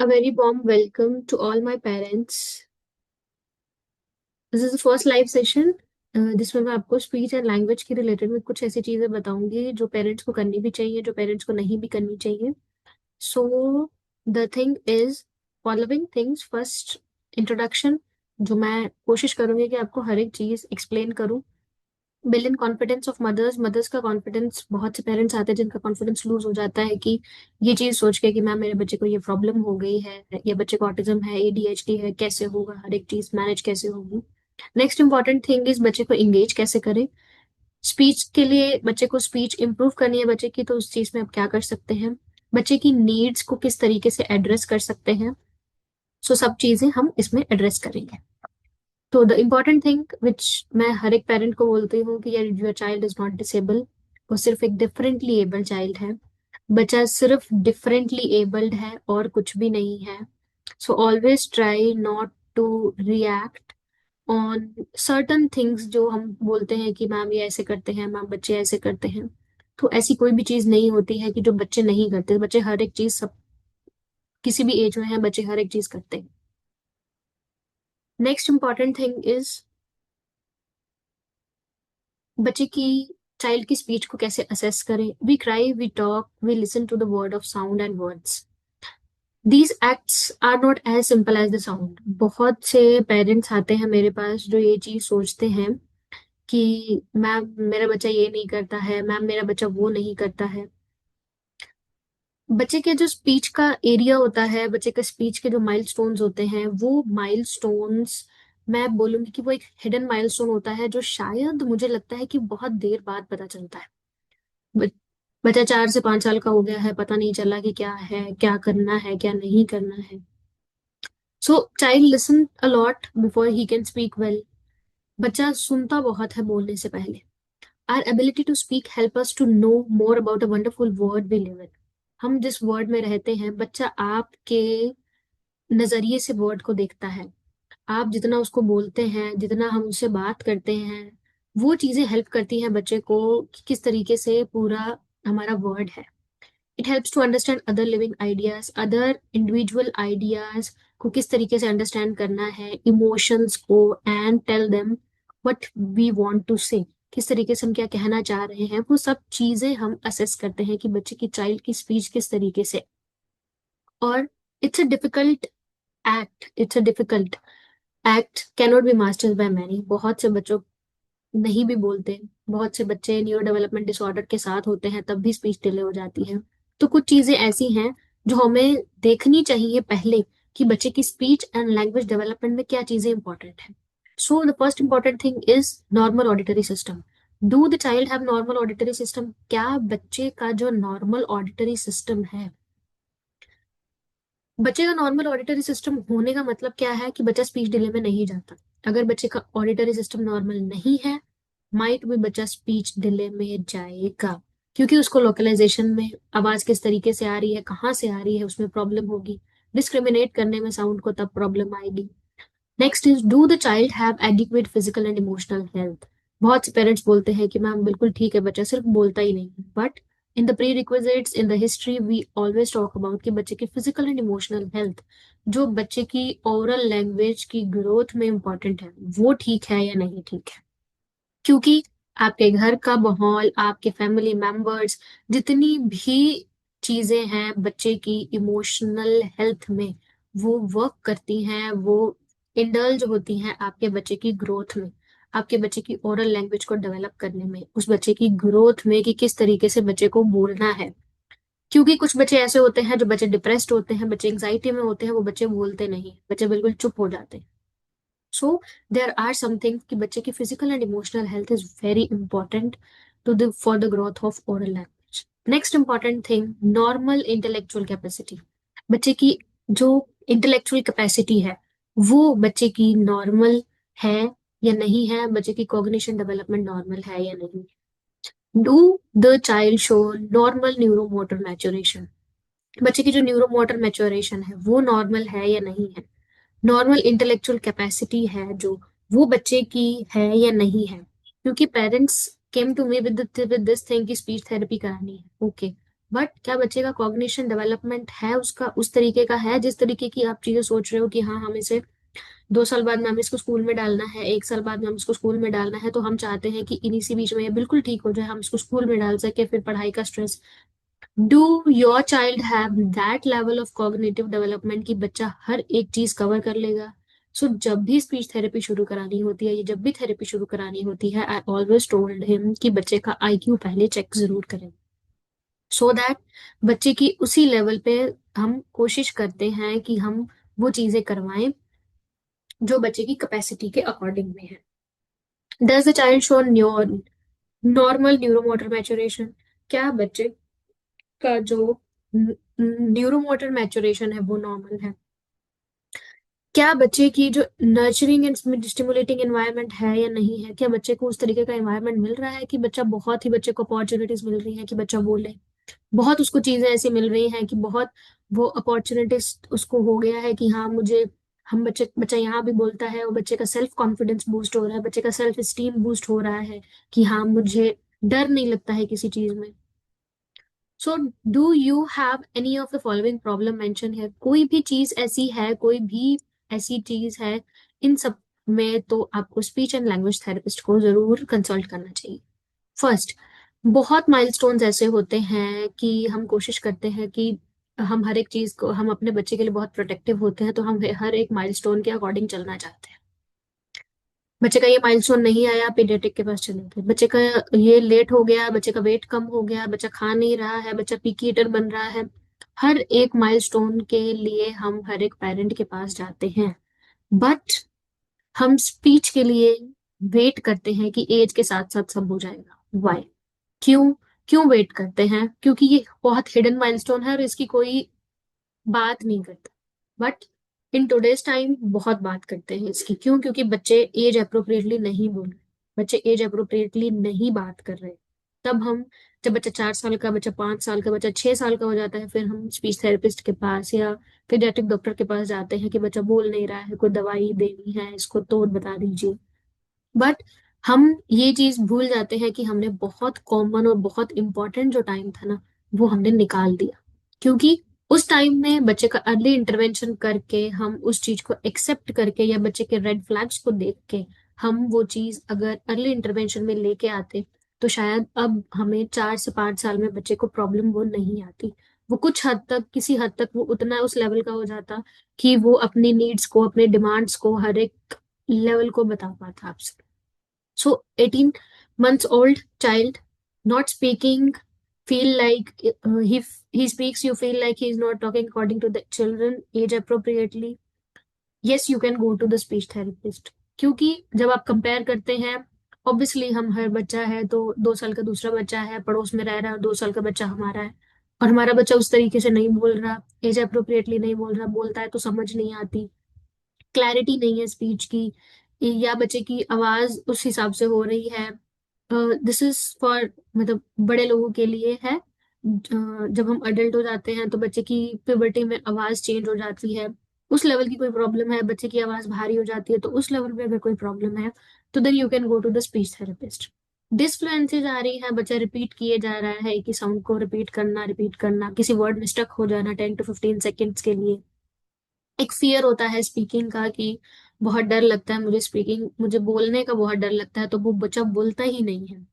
A very warm welcome to all my parents. This is the first live session जिसमें मैं आपको speech and language के related में कुछ ऐसी चीजें बताऊंगी जो पेरेंट्स को करनी भी चाहिए, जो पेरेंट्स को नहीं भी करनी चाहिए. So the thing is following things. First, introduction, जो मैं कोशिश करूंगी कि आपको हर एक चीज एक्सप्लेन करूं. Build in confidence of mothers. Mothers का कॉन्फिडेंस, बहुत से पेरेंट्स आते हैं जिनका कॉन्फिडेंस लूज हो जाता है कि ये चीज सोच के कि मैम मेरे बच्चे को ये प्रॉब्लम हो गई है, या बच्चे को ऑटिज्म है, एडीएचडी है, कैसे होगा, हर एक चीज मैनेज कैसे होगी. नेक्स्ट इंपॉर्टेंट थिंग इज बच्चे को इंगेज कैसे करें. स्पीच के लिए बच्चे को स्पीच इंप्रूव करनी है बच्चे की, तो उस चीज में आप क्या कर सकते हैं. बच्चे की नीड्स को किस तरीके से एड्रेस कर सकते हैं. सो सब चीजें हम इसमें एड्रेस करेंगे. तो द इम्पॉर्टेंट थिंग विच मैं हर एक पेरेंट को बोलती हूँ कि यार, your child is not disable. वो सिर्फ एक डिफरेंटली एबल्ड चाइल्ड है. बच्चा सिर्फ डिफरेंटली एबल्ड है और कुछ भी नहीं है. So always try not to react on certain things जो हम बोलते हैं कि मैम ये ऐसे करते हैं, मैम बच्चे ऐसे करते हैं. तो ऐसी कोई भी चीज नहीं होती है कि जो बच्चे नहीं करते. बच्चे हर एक चीज, सब किसी भी एज में है, बच्चे हर एक चीज करते हैं. नेक्स्ट इंपॉर्टेंट थिंग इज बच्चे की, चाइल्ड की स्पीच को कैसे असेस करें. We cry, we talk, we listen to the word of sound and words. These acts are not as simple as the sound. बहुत से पेरेंट्स आते हैं मेरे पास जो ये चीज सोचते हैं कि मैम मेरा बच्चा ये नहीं करता है, मैम मेरा बच्चा वो नहीं करता है. बच्चे के जो स्पीच का एरिया होता है, बच्चे के स्पीच के जो माइलस्टोन्स होते हैं, वो माइलस्टोन्स, मैं बोलूंगी कि वो एक हिडन माइलस्टोन होता है जो शायद मुझे लगता है कि बहुत देर बाद पता चलता है. ब- बच्चा 4 से 5 साल का हो गया है, पता नहीं चला कि क्या है, क्या करना है, क्या नहीं करना है. So child listen a lot before he can speak well. बच्चा सुनता बहुत है बोलने से पहले. Our ability to speak help us to know more about a wonderful world we live in. हम जिस वर्ल्ड में रहते हैं, बच्चा आपके नजरिए से वर्ड को देखता है. आप जितना उसको बोलते हैं, जितना हम उससे बात करते हैं, वो चीजें हेल्प करती हैं बच्चे को कि किस तरीके से पूरा हमारा वर्ल्ड है. It helps to understand other living ideas, other individual ideas को किस तरीके से अंडरस्टैंड करना है, इमोशंस को, and tell them what we want to say. किस तरीके से हम क्या कहना चाह रहे हैं, वो सब चीजें हम असेस करते हैं कि बच्चे की, चाइल्ड की स्पीच किस तरीके से. और it's a difficult act, it's a difficult act, cannot be mastered by many. बहुत से बच्चों नहीं भी बोलते. बहुत से बच्चे न्यूरो डेवलपमेंट डिसऑर्डर के साथ होते हैं, तब भी स्पीच डिले हो जाती है. तो कुछ चीजें ऐसी हैं जो हमें देखनी चाहिए पहले, कि बच्चे की स्पीच एंड लैंग्वेज डेवलपमेंट में क्या चीजें इंपॉर्टेंट है. So the first important thing is normal auditory system. Do the child have normal auditory system. क्या बच्चे का जो नॉर्मल ऑडिटरी सिस्टम है, बच्चे का नॉर्मल ऑडिटरी सिस्टम होने का मतलब क्या है कि बच्चा स्पीच डिले में नहीं जाता. अगर बच्चे का ऑडिटरी सिस्टम नॉर्मल नहीं है, माइट भी बच्चा स्पीच डिले में जाएगा. क्योंकि उसको लोकलाइजेशन में आवाज किस तरीके से आ रही है, कहाँ से आ रही है, उसमें प्रॉब्लम होगी. डिस्क्रिमिनेट करने में साउंड को तब प्रॉब्लम आएगी. Next is, do the child have adequate physical and emotional health. बहुत से पेरेंट्स बोलते हैं कि मैम बिल्कुल ठीक है, बच्चा सिर्फ बोलता ही नहीं है. But in the prerequisites, in the history, we always talk about कि बच्चे की फिजिकल एंड इमोशनल हेल्थ, जो बच्चे की ओरल लैंग्वेज की ग्रोथ में इंपॉर्टेंट है, वो ठीक है या नहीं ठीक है. क्योंकि आपके घर का माहौल, आपके फैमिली मेंबर्स, जितनी भी चीजें हैं बच्चे की इमोशनल हेल्थ में, वो वर्क करती हैं, वो इंडल्ज होती हैं आपके बच्चे की ग्रोथ में, आपके बच्चे की ओरल लैंग्वेज को डेवलप करने में, उस बच्चे की ग्रोथ में कि किस तरीके से बच्चे को बोलना है. क्योंकि कुछ बच्चे ऐसे होते हैं, जो बच्चे डिप्रेस्ड होते हैं, बच्चे एंग्जाइटी में होते हैं, वो बच्चे बोलते नहीं, बच्चे बिल्कुल चुप हो जाते हैं. सो देर आर समथिंग कि बच्चे की physical and emotional health is very important to the for the growth of oral language. Next important thing, normal intellectual capacity. बच्चे की जो इंटेलेक्चुअल कैपेसिटी है, वो बच्चे की नॉर्मल है या नहीं है, बच्चे की कॉग्निशन डेवलपमेंट नॉर्मल है या नहीं. Do the child show normal neuromotor maturation. बच्चे की जो न्यूरोमोटर मैच्योरेशन है, वो नॉर्मल है या नहीं है. नॉर्मल इंटेलेक्चुअल कैपेसिटी है जो, वो बच्चे की है या नहीं है. क्योंकि parents came to me with this thing कि स्पीच थेरेपी करानी है. ओके, बट क्या बच्चे का कॉग्निशन डेवलपमेंट है उसका उस तरीके का है जिस तरीके की आप चीजें सोच रहे हो कि हाँ हम इसे 2 साल बाद में हमें इसको स्कूल में डालना है, 1 साल बाद में हम इसको स्कूल में डालना है, तो हम चाहते हैं कि इन्हीं सी बीच में ये बिल्कुल ठीक हो जाए, हम इसको स्कूल में डाल सके, फिर पढ़ाई का stress. Do your child have that level of cognitive development कि बच्चा हर एक चीज कवर कर लेगा? सो जब भी स्पीच थेरेपी शुरू करानी होती है, या जब भी थेरेपी शुरू करानी होती है, आई ऑलवेज टोल्ड हिम कि बच्चे का आईक्यू पहले चेक जरूर करें, सो दैट बच्चे की उसी लेवल पे हम कोशिश करते हैं कि हम वो चीजें करवाएं जो बच्चे की कैपेसिटी के अकॉर्डिंग में है। Does the child show normal neuromotor maturation? क्या बच्चे का जो न्यूरोमोटर मैचुरेशन है वो नॉर्मल है? क्या बच्चे की जो नर्चरिंग एंड स्टिमुलेटिंग एनवायरनमेंट है या नहीं है? क्या बच्चे को उस तरीके का एनवायरनमेंट मिल रहा है कि बच्चा बहुत ही बच्चे को अपॉर्चुनिटीज मिल रही है कि बच्चा बोले, बहुत उसको चीजें ऐसी मिल रही हैं कि बहुत वो अपॉर्चुनिटीज उसको हो गया है कि हाँ मुझे, हम बच्चा यहाँ भी बोलता है, और बच्चे का सेल्फ कॉन्फिडेंस बूस्ट हो रहा है, बच्चे का सेल्फ स्टीम बूस्ट हो रहा है कि हाँ मुझे डर नहीं लगता है किसी चीज में। So do you have any of the following problem mention है? कोई भी चीज ऐसी है, कोई भी ऐसी चीज है इन सब में, तो आपको स्पीच एंड लैंग्वेज थेरेपिस्ट को जरूर कंसल्ट करना चाहिए। फर्स्ट, बहुत माइलस्टोन्स ऐसे होते हैं कि हम कोशिश करते हैं कि हम हर एक चीज को, हम अपने बच्चे के लिए बहुत प्रोटेक्टिव होते हैं, तो हम हर एक माइलस्टोन के अकॉर्डिंग चलना चाहते हैं। बच्चे का ये माइलस्टोन नहीं आया, पीडियाट्रिक के पास चले गए। बच्चे का ये लेट हो गया, बच्चे का वेट कम हो गया, बच्चा खा नहीं रहा है, बच्चा पिकी ईटर बन रहा है, हर एक माइलस्टोन के लिए हम हर एक पेरेंट के पास जाते हैं। बट हम स्पीच के लिए वेट करते हैं कि एज के साथ साथ सब हो जाएगा। वाई? क्यों? क्यों वेट करते हैं? क्योंकि ये बहुत हिडन माइलस्टोन है और इसकी कोई बात नहीं करता। बट इन टुडेज टाइम बहुत बात करते हैं इसकी। क्यों? क्योंकि बच्चे एज अप्रोप्रिएटली नहीं बोल रहे, बच्चे एज अप्रोप्रिएटली नहीं बात कर रहे। तब हम, जब बच्चा 4 साल का, बच्चा 5 साल का, बच्चा 6 साल का हो जाता है, फिर हम स्पीच थेरेपिस्ट के पास या पीडियाट्रिक डॉक्टर के पास जाते हैं कि बच्चा बोल नहीं रहा है, कोई दवाई देनी है इसको तो बता दीजिए। बट हम ये चीज भूल जाते हैं कि हमने बहुत कॉमन और बहुत इंपॉर्टेंट जो टाइम था ना, वो हमने निकाल दिया। क्योंकि उस टाइम में बच्चे का अर्ली इंटरवेंशन करके, हम उस चीज को एक्सेप्ट करके या बच्चे के रेड फ्लैग्स को देख के हम वो चीज अगर अर्ली इंटरवेंशन में लेके आते, तो शायद अब हमें 4 से 5 साल में बच्चे को प्रॉब्लम वो नहीं आती। वो कुछ हद तक, किसी हद तक वो उतना उस लेवल का हो जाता कि वो अपनी नीड्स को, अपने डिमांड्स को, हर एक लेवल को बता पाता आपसे। So 18 months old child not speaking, feel like he speaks, you feel like he is not talking according to the children age appropriately. Yes, you can go to the speech therapist. क्योंकि जब आप compare करते हैं, obviously हम, हर बच्चा है तो 2 साल का दूसरा बच्चा है पड़ोस में रह रहा है, 2 साल का बच्चा हमारा है, और हमारा बच्चा उस तरीके से नहीं बोल रहा, एज अप्रोप्रिएटली नहीं बोल रहा, बोलता है तो समझ नहीं आती, क्लैरिटी नहीं है स्पीच की, या बच्चे की आवाज उस हिसाब से हो रही है। दिस इज फॉर, मतलब बड़े लोगों के लिए है। जब हम अडल्ट हो जाते हैं तो बच्चे की प्यूबर्टी में आवाज चेंज हो जाती है, उस लेवल की कोई प्रॉब्लम है, बच्चे की आवाज भारी हो जाती है, तो उस लेवल पे अगर कोई प्रॉब्लम है, तो then you can go to the speech therapist. Disfluencies आ रही है, बच्चा रिपीट किए जा रहा है कि साउंड को रिपीट करना, किसी वर्ड में स्टक हो जाना 10 to 15 सेकेंड्स के लिए, एक फियर होता है स्पीकिंग का कि बहुत डर लगता है मुझे, स्पीकिंग, मुझे बोलने का बहुत डर लगता है, तो वो बच्चा बोलता ही नहीं है,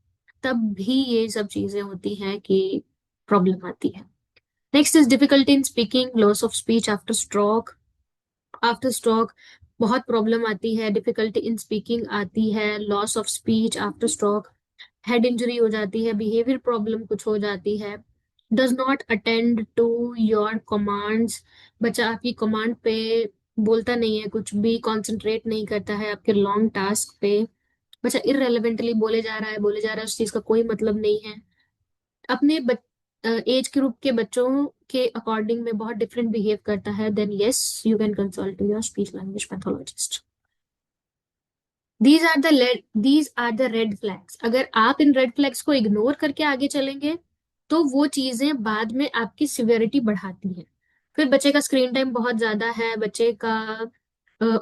तब भी ये सब चीजें होती हैं कि प्रॉब्लम आती है। Next is difficulty in speaking, loss of speech after stroke. After stroke बहुत प्रॉब्लम आती है, डिफिकल्टी इन स्पीकिंग आती है, loss of speech after stroke, head injury हो जाती है, बिहेवियर प्रॉब्लम कुछ हो जाती है, does not attend to your commands, बच्चा आपकी कमांड पे बोलता नहीं है, कुछ भी कंसंट्रेट नहीं करता है आपके लॉन्ग टास्क पे, बच्चा इररेलेवेंटली बोले जा रहा है, उस चीज का कोई मतलब नहीं है, अपने एज ग्रुप के बच्चों के अकॉर्डिंग में बहुत डिफरेंट बिहेव करता है, then yes, you can consult your speech language pathologist. These are the red flags. अगर आप इन रेड फ्लैग्स को इग्नोर करके आगे चलेंगे, तो वो चीजें बाद में आपकी सिवियरिटी बढ़ाती हैं। फिर बच्चे का स्क्रीन टाइम बहुत ज्यादा है, बच्चे का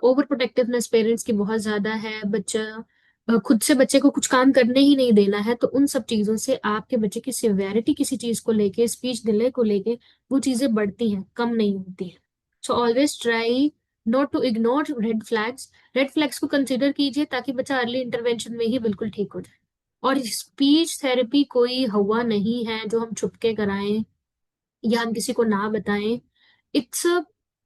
ओवर प्रोटेक्टिवनेस पेरेंट्स की बहुत ज्यादा है, बच्चा खुद से बच्चे को कुछ काम करने ही नहीं देना है, तो उन सब चीजों से आपके बच्चे की सिवियरिटी किसी चीज को लेके, स्पीच डिले को लेके, वो चीजें बढ़ती हैं, कम नहीं होती हैं। So always try not to ignore red flags. Red flags को कंसिडर कीजिए ताकि बच्चा अर्ली इंटरवेंशन में ही बिल्कुल ठीक हो जाए। और स्पीच थेरेपी कोई हवा नहीं है जो हम छुप के कराएं या हम किसी को ना बताएं। इट्स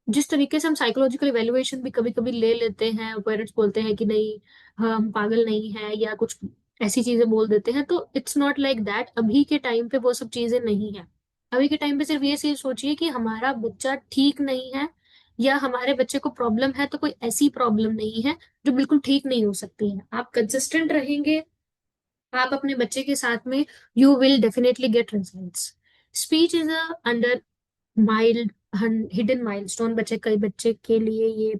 जिस तरीके से हम साइकोलॉजिकल इवेल्युएशन भी कभी कभी ले लेते हैं, पेरेंट्स बोलते हैं कि नहीं, हम पागल नहीं है, या कुछ ऐसी चीजें बोल देते हैं, तो इट्स नॉट लाइक दैट। अभी के टाइम पे वो सब चीजें नहीं है। अभी के टाइम पे सिर्फ ये चीज सोचिए कि हमारा बच्चा ठीक नहीं है, या हमारे बच्चे को प्रॉब्लम है, तो कोई ऐसी प्रॉब्लम नहीं है जो बिल्कुल ठीक नहीं हो सकती है। आप कंसिस्टेंट रहेंगे, आप अपने बच्चे के साथ में, you will definitely get results. Speech is a under mild hidden milestone. बच्चे, कई बच्चे के लिए ये,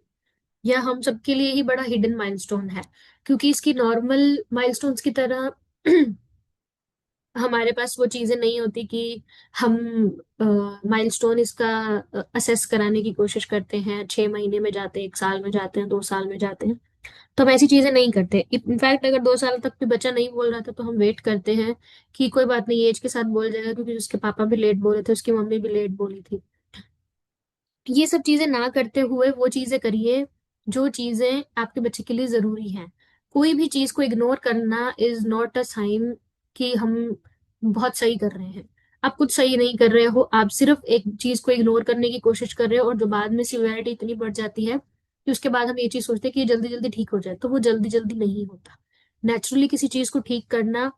या हम सबके लिए ही बड़ा हिडन माइलस्टोन है, क्योंकि इसकी नॉर्मल माइलस्टोन्स की तरह हमारे पास वो चीजें नहीं होती कि हम माइलस्टोन इसका असेस कराने की कोशिश करते हैं, 6 महीने में जाते हैं, 1 साल में जाते हैं, 2 साल में जाते हैं। तो हम ऐसी चीजें नहीं करते। इनफैक्ट अगर 2 साल तक भी बच्चा नहीं बोल रहा था तो हम वेट करते हैं कि कोई बात नहीं, एज के साथ बोल जाएगा, क्योंकि उसके पापा भी लेट बोले थे, उसकी मम्मी भी लेट बोली थी। ये सब चीजें ना करते हुए वो चीजें करिए जो चीजें आपके बच्चे के लिए जरूरी हैं। कोई भी चीज को इग्नोर करना इज नॉट अ साइन कि हम बहुत सही कर रहे हैं। आप कुछ सही नहीं कर रहे हो, आप सिर्फ एक चीज को इग्नोर करने की कोशिश कर रहे हो, और जो बाद में सिवियरिटी इतनी बढ़ जाती है कि उसके बाद हम ये चीज सोचते हैं कि ये जल्दी जल्दी ठीक हो जाए, तो वो जल्दी जल्दी नहीं होता। नेचुरली किसी चीज को ठीक करना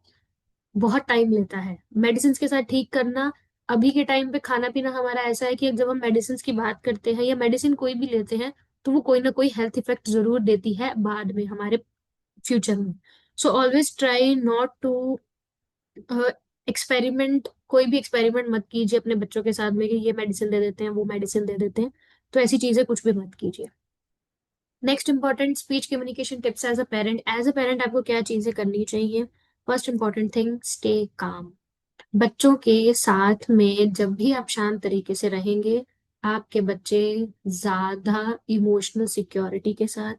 बहुत टाइम लेता है। मेडिसिन के साथ ठीक करना, अभी के टाइम पे खाना पीना हमारा ऐसा है कि जब हम मेडिसिन की बात करते हैं या मेडिसिन कोई भी लेते हैं, तो वो कोई ना कोई हेल्थ इफेक्ट जरूर देती है बाद में हमारे फ्यूचर में। So always try not to experiment. कोई भी एक्सपेरिमेंट मत कीजिए अपने बच्चों के साथ में कि ये मेडिसिन दे देते हैं, वो मेडिसिन दे देते हैं। तो ऐसी चीजें कुछ भी मत कीजिए। Next important speech communication tips as a parent. As a parent आपको क्या चीजें करनी चाहिए? First important thing, stay calm. बच्चों के साथ में जब भी आप शांत तरीके से रहेंगे, आपके बच्चे ज्यादा इमोशनल सिक्योरिटी के साथ,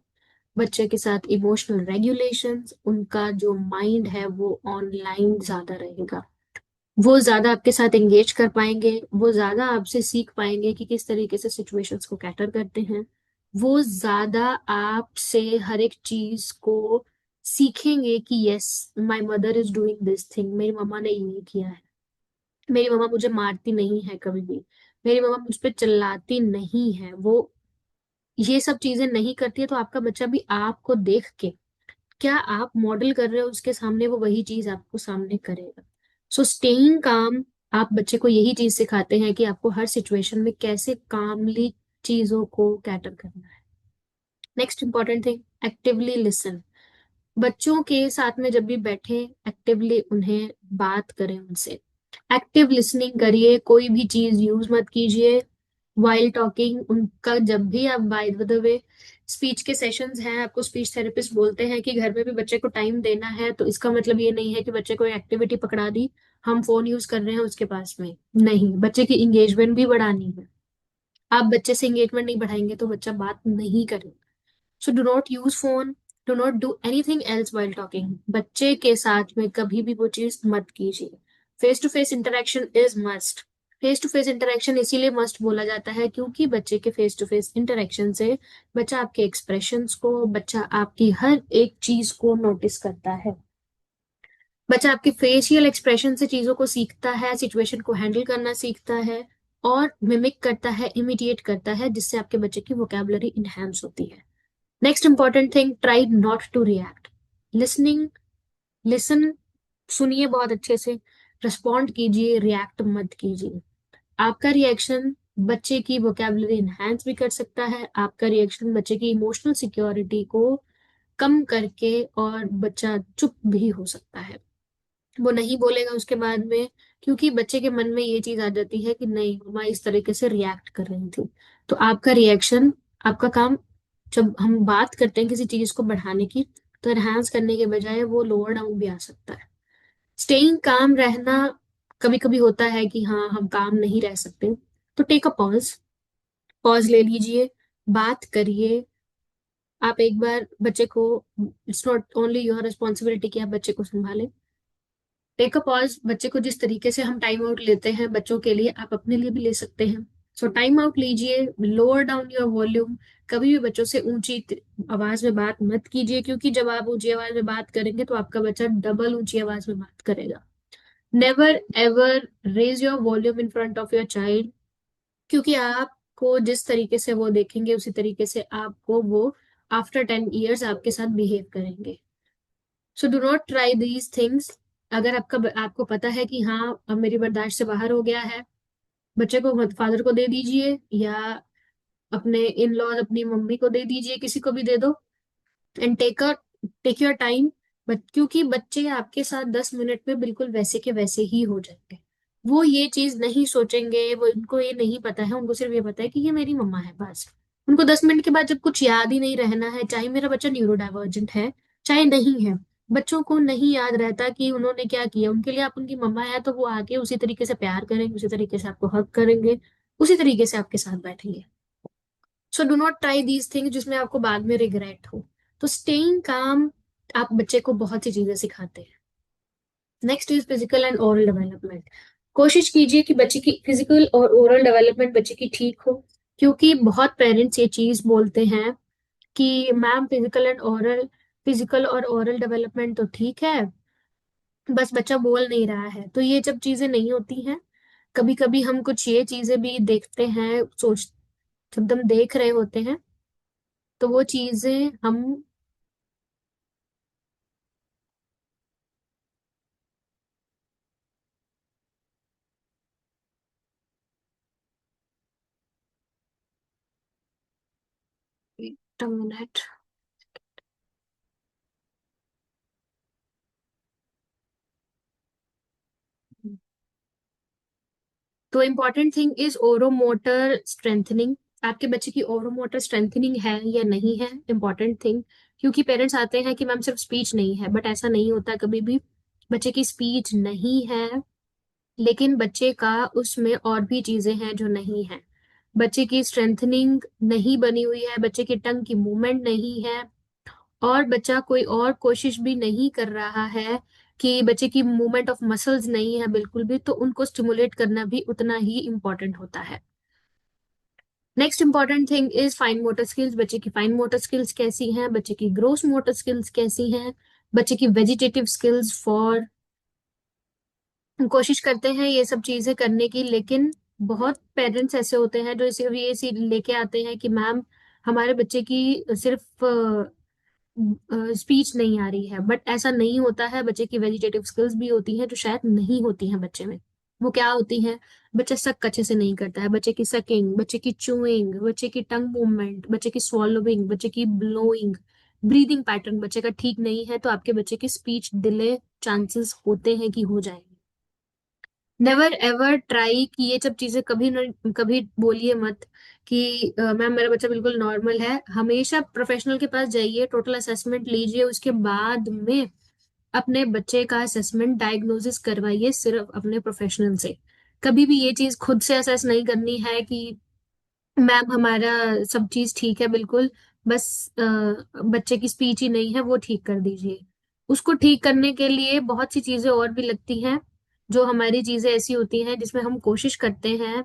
बच्चे के साथ इमोशनल रेगुलेशंस, उनका जो माइंड है वो ऑनलाइन ज्यादा रहेगा। वो ज्यादा आपके साथ एंगेज कर पाएंगे, वो ज्यादा आपसे सीख पाएंगे कि किस तरीके से सिचुएशंस को कैटर करते हैं। वो ज्यादा आपसे हर एक चीज को सीखेंगे कि yes, my mother is doing this thing, मेरी मम्मा ने ये किया है, मेरी मम्मा मुझे मारती नहीं है कभी भी, मेरी मम्मा मुझ पे चिल्लाती नहीं है, वो ये सब चीजें नहीं करती है। तो आपका बच्चा भी आपको देख के, क्या आप मॉडल कर रहे हो उसके सामने, वो वही चीज आपको सामने करेगा। सो स्टेइंग काम, आप बच्चे को यही चीज सिखाते हैं कि आपको हर सिचुएशन में कैसे कामली चीजों को कैटर करना है। Next important thing, actively listen. बच्चों के साथ में जब भी बैठे, एक्टिवली उन्हें बात करें, उनसे एक्टिव लिसनिंग करिए। कोई भी चीज यूज मत कीजिए वाइल टॉकिंग उनका। जब भी आप, बाय द वे, स्पीच के सेशंस हैं, आपको स्पीच थेरेपिस्ट बोलते हैं कि घर में भी बच्चे को टाइम देना है, तो इसका मतलब ये नहीं है कि बच्चे को एक्टिविटी पकड़ा दी, हम फोन यूज कर रहे हैं उसके पास में। नहीं, बच्चे की इंगेजमेंट भी बढ़ानी है। आप बच्चे से इंगेजमेंट नहीं बढ़ाएंगे तो बच्चा बात नहीं करेगा। So do not use phone, do not do anything else while talking. बच्चे के साथ में कभी भी वो चीज मत कीजिए। Face to face interaction is must. Face to face interaction इसीलिए मस्ट बोला जाता है क्योंकि बच्चे के फेस टू फेस इंटरेक्शन से बच्चा आपके एक्सप्रेशंस को, बच्चा आपकी हर एक चीज को नोटिस करता है। बच्चा आपके फेशियल एक्सप्रेशन से चीजों को सीखता है, सिचुएशन को हैंडल करना सीखता है, और मिमिक करता है, इमिडिएट करता है, जिससे आपके बच्चे की वोकेबलरी इनहेंस होती है। Next important thing, try not to react. Listening, listen, सुनिए बहुत अच्छे से, रिस्पॉन्ड कीजिए, रिएक्ट मत कीजिए। आपका रिएक्शन बच्चे की वोकेबलरी इनहेंस भी कर सकता है, आपका रिएक्शन बच्चे की इमोशनल सिक्योरिटी को कम करके, और बच्चा चुप भी हो सकता है, वो नहीं बोलेगा उसके बाद में, क्योंकि बच्चे के मन में ये चीज आ जाती है कि नहीं, मम्मा इस तरीके से रिएक्ट कर रही थी। तो आपका रिएक्शन, आपका काम, जब हम बात करते हैं किसी चीज को बढ़ाने की, तो एनहांस करने के बजाय वो लोअर डाउन भी आ सकता है। स्टेइंग काम रहना, कभी कभी होता है कि हाँ, हम काम नहीं रह सकते, तो टेक अ पॉज, पॉज ले लीजिए, बात करिए, आप एक बार बच्चे को, it's not only your responsibility कि आप बच्चे को संभालें। टेक अ पॉज, बच्चे को जिस तरीके से हम टाइम आउट लेते हैं बच्चों के लिए, आप अपने लिए भी ले सकते हैं। सो टाइम आउट लीजिए, लोअर डाउन योर वॉल्यूम। कभी भी बच्चों से ऊंची आवाज में बात मत कीजिए, क्योंकि जब आप ऊंची आवाज में बात करेंगे तो आपका बच्चा डबल ऊंची आवाज में बात करेगा। Never ever raise your volume in front of your child, क्योंकि आपको जिस तरीके से वो देखेंगे उसी तरीके से आपको वो आफ्टर 10 ईयर्स आपके साथ बिहेव करेंगे। So do not try these things. अगर आपको पता है कि हाँ अब मेरी बर्दाश्त से बाहर हो गया है, बच्चे को फादर को दे दीजिए, या अपने इन लॉज अपनी मम्मी को दे दीजिए, किसी को भी दे दो। And take your time. But क्योंकि बच्चे आपके साथ 10 मिनट में बिल्कुल वैसे के वैसे ही हो जाएंगे। वो ये चीज नहीं सोचेंगे, वो उनको ये नहीं पता है, उनको सिर्फ ये पता है कि ये मेरी मम्मा है, बस। उनको 10 मिनट के बाद जब कुछ याद ही नहीं रहना है, चाहे मेरा बच्चा न्यूरो डाइवर्जेंट है चाहे नहीं है, बच्चों को नहीं याद रहता कि उन्होंने क्या किया। उनके लिए आप उनकी मम्मा है तो वो आके उसी तरीके से प्यार करेंगे, उसी तरीके से आपको हक करेंगे, उसी तरीके से आपके साथ बैठेंगे। So do not try these things जिसमें आपको बाद में रिग्रेट हो। तो स्टेइंग काम, आप बच्चे को बहुत सी चीजें सिखाते हैं। Next is physical and oral development. कोशिश कीजिए कि बच्चे की फिजिकल और ओरल डेवलपमेंट बच्चे की ठीक हो, क्योंकि बहुत पेरेंट्स ये चीज बोलते हैं कि मैम फिजिकल और ओरल डेवलपमेंट तो ठीक है, बस बच्चा बोल नहीं रहा है। तो ये जब चीजें नहीं होती हैं, कभी कभी हम कुछ ये चीजें भी देखते हैं, जब हम देख रहे होते हैं तो वो चीजें हम। Wait a minute. तो इम्पॉर्टेंट थिंग इज ओरोमोटर स्ट्रेंथनिंग। आपके बच्चे की ओरोमोटर स्ट्रेंथनिंग है या नहीं है, इम्पॉर्टेंट थिंग। क्योंकि पेरेंट्स आते हैं कि मैम सिर्फ स्पीच नहीं है, बट ऐसा नहीं होता कभी भी। बच्चे की स्पीच नहीं है, लेकिन बच्चे का उसमें और भी चीजें हैं जो नहीं है। बच्चे की स्ट्रेंथनिंग नहीं बनी हुई है, बच्चे की टंग की मूवमेंट नहीं है, और बच्चा कोई और कोशिश भी नहीं कर रहा है, कि बच्चे की मूवमेंट ऑफ मसल्स नहीं है बिल्कुल भी, तो उनको स्टिमुलेट करना भी उतना ही इम्पोर्टेंट होता है। Next important thing is fine motor skills. बच्चे की फाइन मोटर स्किल्स कैसी हैं, बच्चे की ग्रोस मोटर स्किल्स कैसी हैं, बच्चे की वेजिटेटिव स्किल्स फॉर। कोशिश करते हैं ये सब चीजें करने की, लेकिन बहुत पेरेंट्स ऐसे होते हैं जो सिर्फ ये सी लेके आते हैं कि मैम हमारे बच्चे की सिर्फ स्पीच नहीं आ रही है, बट ऐसा नहीं होता है। बच्चे की वेजिटेटिव स्किल्स भी होती हैं जो शायद नहीं होती हैं बच्चे में। वो क्या होती हैं? बच्चा सक अच्छे से नहीं करता है, बच्चे की सकिंग, बच्चे की चूइंग, बच्चे की टंग मूवमेंट, बच्चे की swallowing, बच्चे की ब्लोइंग, ब्रीदिंग पैटर्न बच्चे का ठीक नहीं है, तो आपके बच्चे की स्पीच डिले चांसेस होते हैं कि हो जाएंगे। नेवर एवर ट्राई कि ये सब चीजें कभी न कभी बोलिए मत कि मैम मेरा बच्चा बिल्कुल नॉर्मल है। हमेशा प्रोफेशनल के पास जाइए, टोटल असेसमेंट लीजिए, उसके बाद में अपने बच्चे का असेसमेंट डायग्नोसिस करवाइए सिर्फ अपने प्रोफेशनल से। कभी भी ये चीज खुद से असेस नहीं करनी है कि मैम हमारा सब चीज ठीक है बिल्कुल, बस बच्चे की स्पीच ही नहीं है वो ठीक कर दीजिए। उसको ठीक करने के लिए बहुत सी चीजें और भी लगती हैं। जो हमारी चीजें ऐसी होती हैं जिसमें हम कोशिश करते हैं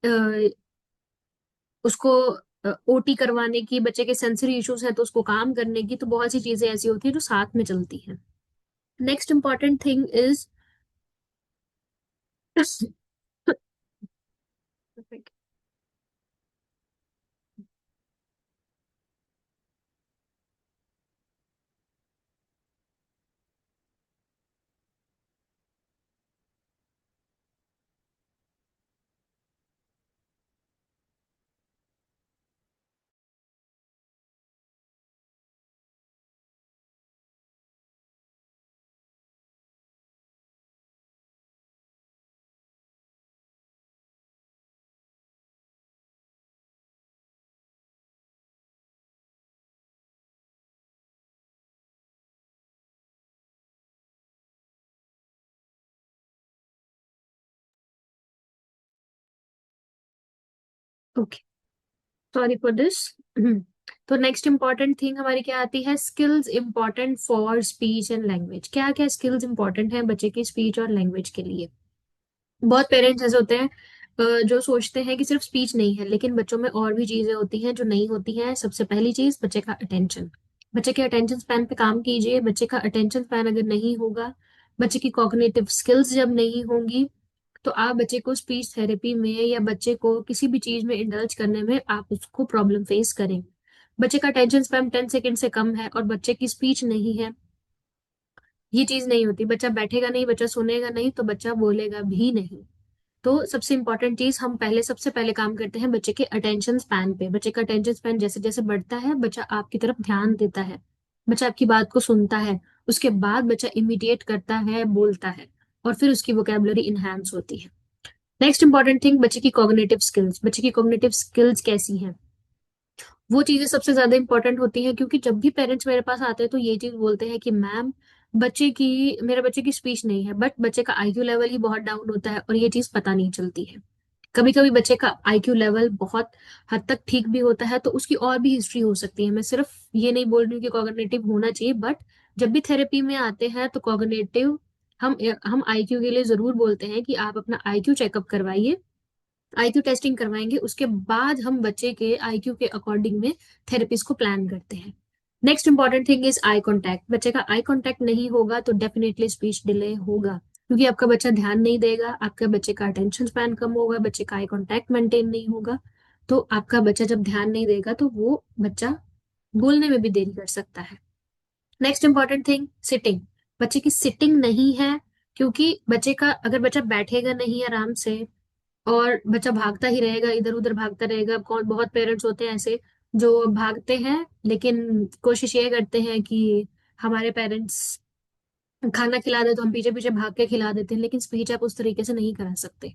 अ, उसको ओटी करवाने की, बच्चे के सेंसरी इश्यूज हैं तो उसको काम करने की, तो बहुत सी चीजें ऐसी होती हैं जो साथ में चलती हैं। Next important thing is okay, sorry for this. तो नेक्स्ट इंपॉर्टेंट थिंग हमारी क्या आती है, skills important for speech and language. क्या क्या स्किल्स इंपॉर्टेंट है बच्चे की स्पीच और लैंग्वेज के लिए। बहुत पेरेंट्स ऐसे होते हैं जो सोचते हैं कि सिर्फ स्पीच नहीं है, लेकिन बच्चों में और भी चीजें होती हैं जो नहीं होती हैं। सबसे पहली चीज बच्चे का अटेंशन। बच्चे के अटेंशन स्पैन पे काम कीजिए। बच्चे का अटेंशन स्पैन अगर नहीं होगा, बच्चे की कॉग्निटिव स्किल्स जब नहीं होंगी, तो आप बच्चे को स्पीच थेरेपी में या बच्चे को किसी भी चीज में इंडल्ज करने में आप उसको प्रॉब्लम फेस करेंगे। बच्चे का अटेंशन स्पैन 10 सेकेंड से कम है और बच्चे की स्पीच नहीं है, ये चीज नहीं होती। बच्चा बैठेगा नहीं, बच्चा सुनेगा नहीं, तो बच्चा बोलेगा भी नहीं। तो सबसे इंपॉर्टेंट चीज हम पहले सबसे पहले काम करते हैं बच्चे के अटेंशन स्पैन पे। बच्चे का अटेंशन स्पैन जैसे जैसे बढ़ता है, बच्चा आपकी तरफ ध्यान देता है, बच्चा आपकी बात को सुनता है, उसके बाद बच्चा इमिडिएट करता है, बोलता है, और फिर उसकी वोकेबलरी इनहेंस होती है। नेक्स्ट इंपॉर्टेंट थिंग, बच्चे की कॉग्निटिव स्किल्स। बच्चे की कॉग्निटिव स्किल्स कैसी हैं, वो चीजें सबसे ज्यादा इंपॉर्टेंट होती हैं। क्योंकि जब भी पेरेंट्स मेरे पास आते हैं तो ये चीज बोलते हैं कि मैम, मेरे बच्चे की स्पीच नहीं है, बट बच्चे का आईक्यू लेवल ही बहुत डाउन होता है और ये चीज पता नहीं चलती है। कभी कभी बच्चे का आईक्यू लेवल बहुत हद तक ठीक भी होता है, तो उसकी और भी हिस्ट्री हो सकती है। मैं सिर्फ ये नहीं बोल रही हूँ कि कॉग्निटिव होना चाहिए, बट जब भी थेरेपी में आते हैं तो कॉग्निटिव, हम आईक्यू के लिए जरूर बोलते हैं कि आप अपना आईक्यू चेकअप करवाइए, आईक्यू टेस्टिंग करवाएंगे, उसके बाद हम बच्चे के आईक्यू के अकॉर्डिंग में थेरेपीज को प्लान करते हैं। Next important thing is eye contact. बच्चे का आई कांटेक्ट नहीं होगा तो डेफिनेटली स्पीच डिले होगा, क्योंकि आपका बच्चा ध्यान नहीं देगा, आपके बच्चे का अटेंशन स्पैन कम होगा, बच्चे का आई कांटेक्ट मेंटेन नहीं होगा। तो आपका बच्चा जब ध्यान नहीं देगा तो वो बच्चा बोलने में भी देरी कर सकता है। Next important thing, sitting. बच्चे की सिटिंग नहीं है, क्योंकि बच्चे का अगर बच्चा बैठेगा नहीं आराम से और बच्चा भागता ही रहेगा, इधर उधर भागता रहेगा। कौन, बहुत पेरेंट्स होते हैं ऐसे जो भागते हैं लेकिन कोशिश ये करते हैं कि हमारे पेरेंट्स खाना खिला दे तो हम पीछे पीछे भाग के खिला देते हैं, लेकिन स्पीच आप उस तरीके से नहीं करा सकते।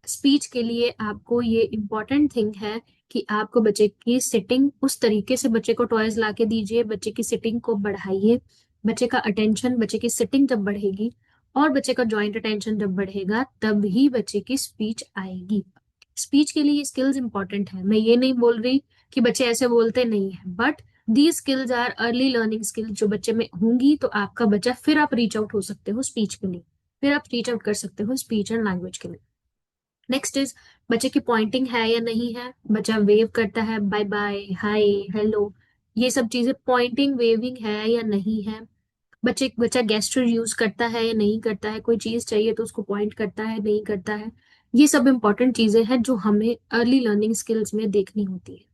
स्पीच के लिए आपको ये इम्पोर्टेंट थिंग है कि आपको बच्चे की सिटिंग उस तरीके से, बच्चे को टॉयज ला के दीजिए, बच्चे की सिटिंग को बढ़ाइए। बच्चे का अटेंशन, बच्चे की सिटिंग जब बढ़ेगी और बच्चे का जॉइंट अटेंशन जब बढ़ेगा, तब ही बच्चे की स्पीच आएगी। स्पीच के लिए स्किल्स इंपॉर्टेंट है। मैं ये नहीं बोल रही कि बच्चे ऐसे बोलते नहीं है, but the skills are early learning skills जो बच्चे में होंगी, तो आपका बच्चा, फिर आप रीच आउट हो सकते हो स्पीच के लिए, फिर आप रीच आउट कर सकते हो स्पीच एंड लैंग्वेज के लिए। नेक्स्ट इज, बच्चे की पॉइंटिंग है या नहीं है। बच्चा वेव करता है, बाय बाय, हाय, हेलो, ये सब चीजें पॉइंटिंग वेविंग है या नहीं है। बच्चा गेस्चर यूज करता है या नहीं करता है, कोई चीज चाहिए तो उसको पॉइंट करता है नहीं करता है। ये सब इंपॉर्टेंट चीजें हैं जो हमें अर्ली लर्निंग स्किल्स में देखनी होती है।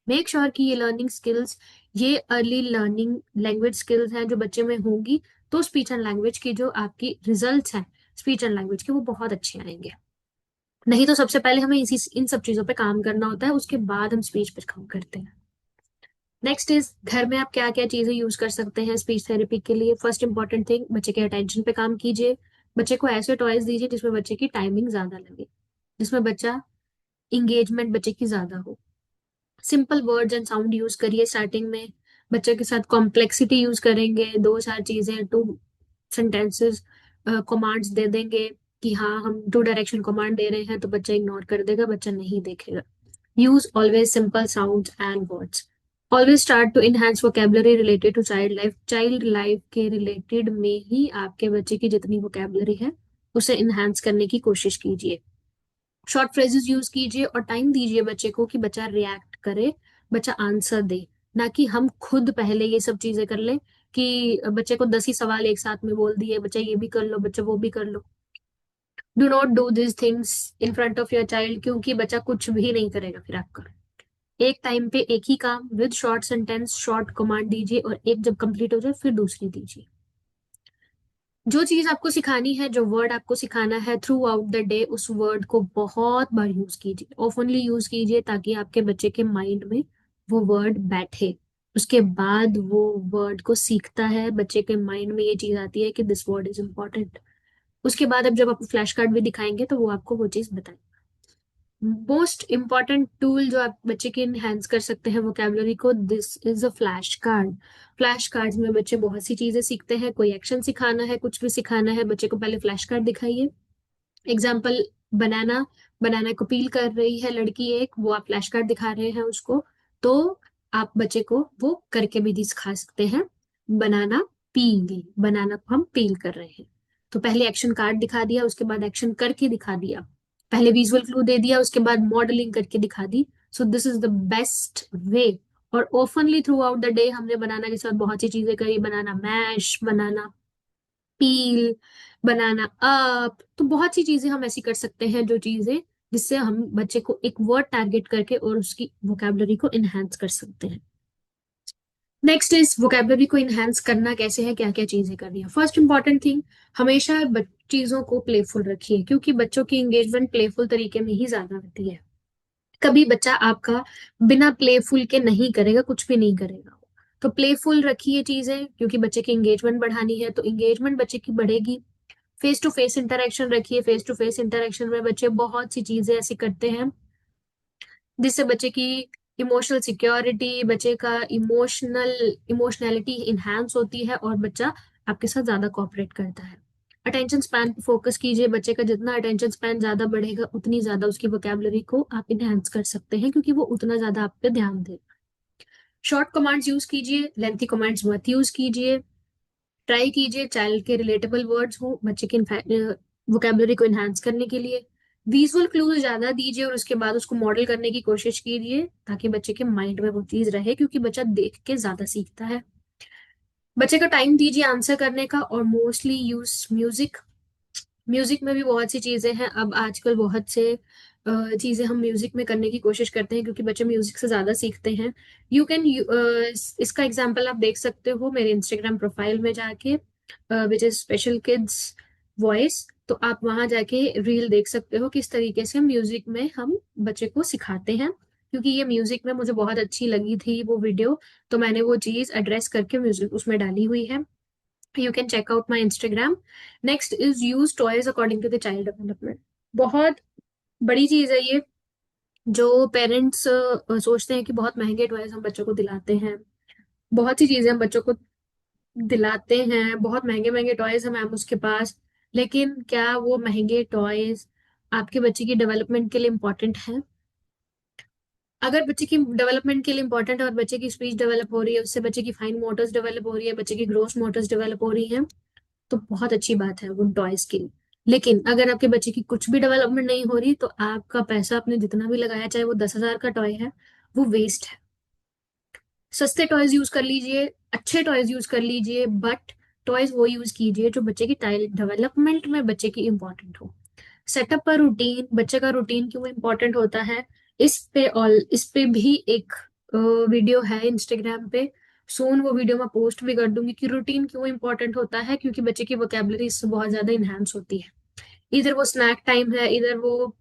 मेक श्योर कि ये लर्निंग स्किल्स, ये अर्ली लर्निंग लैंग्वेज स्किल्स हैं जो बच्चे में होंगी, तो स्पीच एंड लैंग्वेज की जो आपकी रिजल्ट्स हैं स्पीच एंड लैंग्वेज के, वो बहुत अच्छे आएंगे। नहीं तो सबसे पहले हमें इसी इन सब चीजों पे काम करना होता है, उसके बाद हम स्पीच पे काम करते हैं। नेक्स्ट इज, घर में आप क्या क्या चीजें यूज कर सकते हैं स्पीच थेरेपी के लिए। फर्स्ट इंपॉर्टेंट थिंग, बच्चे के अटेंशन पे काम कीजिए। बच्चे को ऐसे टॉयज दीजिए जिसमें बच्चे की टाइमिंग ज्यादा लगे, जिसमें बच्चा इंगेजमेंट बच्चे की ज्यादा हो। Simple words and sound use करिए स्टार्टिंग में। बच्चे के साथ कॉम्प्लेक्सिटी यूज करेंगे, दो चार चीजें, टू सेंटेंसेस, कमांड्स दे देंगे कि हाँ हम टू डायरेक्शन कमांड दे रहे हैं, तो बच्चा इग्नोर कर देगा, बच्चा नहीं देखेगा। Use always simple sounds and words. Always start to enhance vocabulary related to child life. Child life के रिलेटेड में ही आपके बच्चे की जितनी वोकेबलरी है उसे इनहेंस करने की कोशिश कीजिए। शॉर्ट फ्रेजेस यूज कीजिए और टाइम दीजिए बच्चे को कि बच्चा रिएक्ट करे, बच्चा आंसर दे। ना कि हम खुद पहले ये सब चीजें कर ले कि बच्चे को 10 ही सवाल एक साथ में बोल दिए, बच्चा ये भी कर लो, बच्चा वो भी कर लो। Do not do this things in front of your child, क्योंकि बच्चा कुछ भी नहीं करेगा फिर आपका। एक टाइम पे एक ही काम with short sentence, short command दीजिए, और एक जब कंप्लीट हो जाए फिर दूसरी दीजिए। जो चीज आपको सिखानी है, जो वर्ड आपको सिखाना है, थ्रू आउट द डे उस वर्ड को बहुत बार यूज कीजिए, ऑफनली यूज कीजिए, ताकि आपके बच्चे के माइंड में वो वर्ड बैठे। उसके बाद वो वर्ड को सीखता है, बच्चे के माइंड में ये चीज आती है कि दिस वर्ड इज इम्पोर्टेंट। उसके बाद अब जब आप फ्लैश कार्ड भी दिखाएंगे तो वो आपको वो चीज बताए। मोस्ट इम्पॉर्टेंट टूल जो आप बच्चे की इनहेंस कर सकते हैं वोकेबलरी को, this is a flash card. Flash cards में बच्चे बहुत सी चीजें सीखते हैं। कोई एक्शन सिखाना है, कुछ भी सिखाना है, बच्चे को पहले फ्लैश कार्ड दिखाइए। एग्जाम्पल, बनाना, बनाना को पील कर रही है लड़की एक, वो आप फ्लैश कार्ड दिखा रहे हैं उसको, तो आप बच्चे को वो करके भी दिखा सकते हैं। बनाना पील, बनाना को हम पील कर रहे हैं। तो पहले एक्शन कार्ड दिखा दिया, उसके बाद एक्शन करके दिखा दिया। पहले विजुअल क्लू दे दिया, उसके बाद मॉडलिंग करके दिखा दी। So this is the best way. और openly throughout the day हमने बनाना के साथ बहुत सी चीजें करी, बनाना मैश, बनाना पील, बनाना अप। तो बहुत सी चीजें हम ऐसी कर सकते हैं जो चीजें जिससे हम बच्चे को एक वर्ड टारगेट करके और उसकी वोकेबलरी को इनहेंस कर सकते हैं। नेक्स्ट इज वोकेबलरी को इनहेंस करना कैसे है, क्या क्या चीजें करनी है। फर्स्ट इंपॉर्टेंट थिंग, हमेशा चीजों को प्लेफुल रखिए, क्योंकि बच्चों की एंगेजमेंट प्लेफुल तरीके में ही ज्यादा होती है। कभी बच्चा आपका बिना प्लेफुल के नहीं करेगा, कुछ भी नहीं करेगा। तो प्लेफुल रखिए चीजें, क्योंकि बच्चे की एंगेजमेंट बढ़ानी है, तो एंगेजमेंट बच्चे की बढ़ेगी। फेस टू फेस इंटरेक्शन रखिए। फेस टू फेस इंटरेक्शन में बच्चे बहुत सी चीजें ऐसी करते हैं जिससे बच्चे की इमोशनल सिक्योरिटी, बच्चे का इमोशनैलिटी इनहेंस होती है और बच्चा आपके साथ ज्यादा कोऑपरेट करता है। अटेंशन स्पैन पे फोकस कीजिए। बच्चे का जितना अटेंशन स्पैन ज्यादा बढ़ेगा, उतनी ज्यादा उसकी वोकेबलरी को आप इनहेंस कर सकते हैं, क्योंकि वो उतना ज्यादा आप पे ध्यान दे। शॉर्ट कमांड्स यूज कीजिए, लेंथी कमांड्स मत यूज कीजिए। ट्राई कीजिए चाइल्ड के रिलेटेबल वर्ड्स हो बच्चे की वोकेबलरी को इनहांस करने के लिए। विजुअल क्लूज ज्यादा दीजिए और उसके बाद उसको मॉडल करने की कोशिश कीजिए, ताकि बच्चे के माइंड में वो चीज रहे, क्योंकि बच्चा देख के ज्यादा सीखता है। बच्चे को टाइम दीजिए आंसर करने का, और मोस्टली यूज म्यूजिक। म्यूजिक में भी बहुत सी चीजें हैं। अब आजकल बहुत से चीजें हम म्यूजिक में करने की कोशिश करते हैं, क्योंकि बच्चे म्यूजिक से ज्यादा सीखते हैं। यू कैन इसका एग्जांपल आप देख सकते हो मेरे इंस्टाग्राम प्रोफाइल में जाके, which is special kids voice. तो आप वहां जाके रील देख सकते हो किस तरीके से म्यूजिक में हम बच्चे को सिखाते हैं, क्योंकि ये म्यूजिक में मुझे बहुत अच्छी लगी थी वो वीडियो। तो मैंने वो चीज एड्रेस करके म्यूजिक उसमें डाली हुई है। You can check out my Instagram. Next is use toys according to the child development. बहुत बड़ी चीज है ये, जो पेरेंट्स सोचते हैं कि बहुत महंगे टॉयज हम बच्चों को दिलाते हैं। बहुत सी चीजें हम बच्चों को दिलाते हैं, बहुत महंगे महंगे टॉयज हैं मैम उसके पास। लेकिन क्या वो महंगे टॉयज आपके बच्चे की डेवलपमेंट के लिए इम्पोर्टेंट है? अगर बच्चे की डेवलपमेंट के लिए इंपॉर्टेंट है और बच्चे की स्पीच डेवलप हो रही है, उससे बच्चे की फाइन मोटर्स डेवलप हो रही है, बच्चे की ग्रोस मोटर्स डेवलप हो रही है, तो बहुत अच्छी बात है उन टॉयज की। लेकिन अगर आपके बच्चे की कुछ भी डेवलपमेंट नहीं हो रही, तो आपका पैसा आपने जितना भी लगाया, चाहे वो 10,000 का टॉय है, वो वेस्ट है। सस्ते टॉयज यूज कर लीजिए, अच्छे टॉयज यूज कर लीजिए, बट टॉयज वो यूज कीजिए जो बच्चे की डेवलपमेंट में बच्चे की इंपॉर्टेंट हो। सेटअप पर रूटीन, बच्चे का रूटीन क्यों इंपॉर्टेंट होता है, इस पे भी एक वीडियो है इंस्टाग्राम पे। सोन वो वीडियो मैं पोस्ट भी कर दूंगी कि रूटीन क्यों इंपॉर्टेंट होता है, क्योंकि बच्चे की वोकेबलरी इससे बहुत ज्यादा इनहेंस होती है। इधर वो स्नैक टाइम है, इधर वो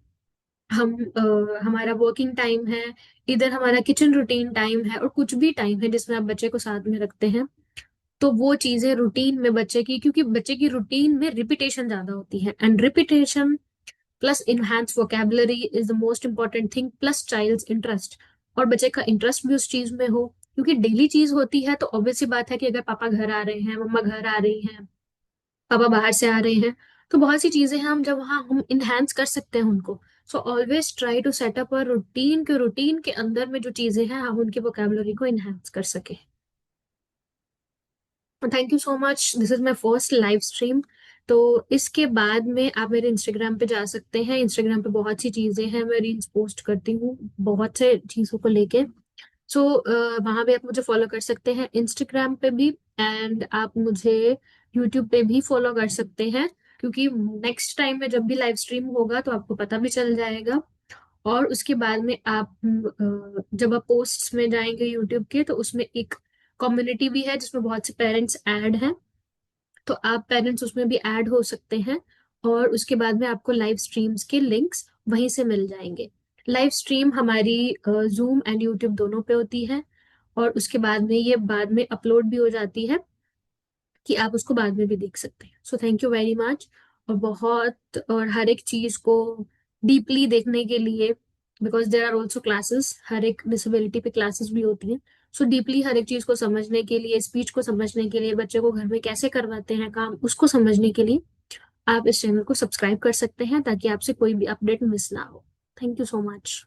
हमारा वर्किंग टाइम है, इधर हमारा किचन रूटीन टाइम है, और कुछ भी टाइम है जिसमें आप बच्चे को साथ में रखते हैं। तो वो चीजें रूटीन में बच्चे की, क्योंकि बच्चे की रूटीन में रिपीटेशन ज्यादा होती है, and repetition plus enhance vocabulary is the most important thing, plus child's interest. और बच्चे का इंटरेस्ट भी उस चीज में हो, क्योंकि डेली चीज होती है, तो ऑब्वियस सी बात है कि अगर पापा घर आ रहे हैं, मम्मा घर आ रही हैं, पापा बाहर से आ रहे हैं, तो बहुत सी चीजें हैं हम जब वहाँ हम इनहेंस कर सकते हैं उनको। So always try to set up a routine, के रूटीन के अंदर में जो चीजें हैं हम उनकी वोकेबलरी को इनहेंस कर सके। Thank you so much, this is my first live stream. तो इसके बाद में आप मेरे इंस्टाग्राम पे जा सकते हैं। इंस्टाग्राम पे बहुत सी चीजें हैं, मैं रील्स पोस्ट करती हूँ बहुत से चीजों को लेके। सो वहां पे आप मुझे फॉलो कर सकते हैं इंस्टाग्राम पे भी, एंड आप मुझे यूट्यूब पे भी फॉलो कर सकते हैं, क्योंकि नेक्स्ट टाइम में जब भी लाइव स्ट्रीम होगा तो आपको पता भी चल जाएगा। और उसके बाद में आप जब आप पोस्ट्स में जाएंगे यूट्यूब के, तो उसमें एक कम्युनिटी भी है जिसमें बहुत से पेरेंट्स ऐड हैं, तो आप पेरेंट्स उसमें भी ऐड हो सकते हैं। और उसके बाद में आपको लाइव स्ट्रीम्स के लिंक्स वहीं से मिल जाएंगे। लाइव स्ट्रीम हमारी जूम एंड यूट्यूब दोनों पे होती है, और उसके बाद में ये बाद में अपलोड भी हो जाती है, कि आप उसको बाद में भी देख सकते हैं। So thank you very much. और बहुत, और हर एक चीज को डीपली देखने के लिए, because there are also classes, हर एक डिसेबिलिटी पे क्लासेस भी होती हैं। सो डीपली हर एक चीज को समझने के लिए, स्पीच को समझने के लिए, बच्चे को घर में कैसे करवाते हैं काम, उसको समझने के लिए आप इस चैनल को सब्सक्राइब कर सकते हैं, ताकि आपसे कोई भी अपडेट मिस ना हो। Thank you so much.